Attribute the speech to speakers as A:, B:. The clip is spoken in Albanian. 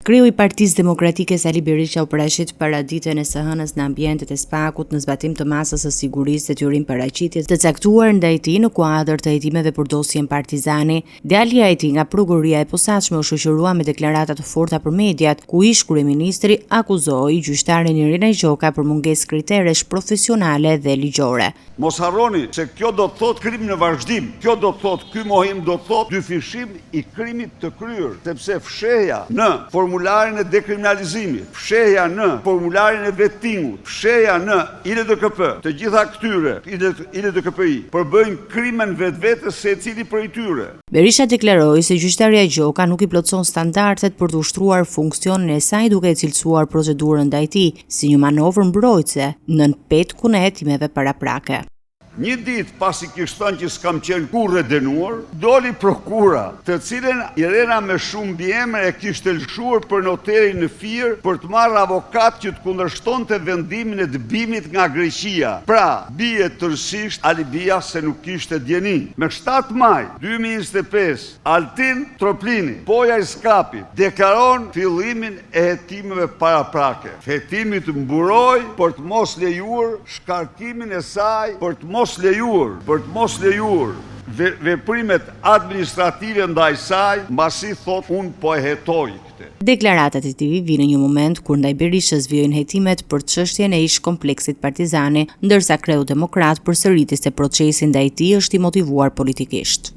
A: Kreu i Partisë Demokratike Sali Berisha u paraqit para ditën e së hënës në ambientet e Spakut në zbatim të masës së sigurisë detyrim paraqitjes të caktuar ndaj tij në kuadër të hetimeve për dosjen Partizani. Djalja e tij nga prokuroria e posaçme u shoqërua me deklarata të forta për mediat, ku ish kryeministri akuzoi gjyqtarin Irina Gjoka për mungesë kriteresh profesionale dhe ligjore.
B: Mos harroni se kjo do të thotë krim në vazhdim. Kjo do të thotë ky mohim do të thotë dyfishim i krimit të kryer, sepse fshehja në formularin e dekriminalizimit, fshehja në formularin e vettingut, fshehja në ILDKP, të gjitha këtyre ILDKPI përbëjnë krimen vetvetes secili prej tyre.
A: Berisha deklaroi se gjyqtarja Gjoka nuk i plotson standardet për të ushtruar funksionin e saj duke e cilësuar procedurën ndaj tij si një manovër mbrojtëse nën petkun e hetimeve paraprake.
B: Një ditë pasi kishte thënë që s'kam qenë kurrë dënuar, doli prokura, të cilën Irena me shumë mbiemër e kishte lëshuar për noterin në Fier për të marrë avokat që të kundërshtonte vendimin e dëbimit nga Greqia. Pra, bie tërësisht alibia se nuk kishte djeni. Me 7 maj 2025, Altin Troplini, poja i Skapit, deklaron fillimin e hetimeve paraprake. Hetimi të mburoi për të mos lejuar shkarkimin e saj, për të mos lejuar veprimet administrative ndaj saj, mbasi thot unë po e hetoj këtë.
A: Deklaratat e tij vinë në një moment kur ndaj Berishës vijojnë hetimet për çështjen e ish kompleksit Partizani, ndërsa kreu demokrat përsëriti se procesi ndaj tij është i motivuar politikisht.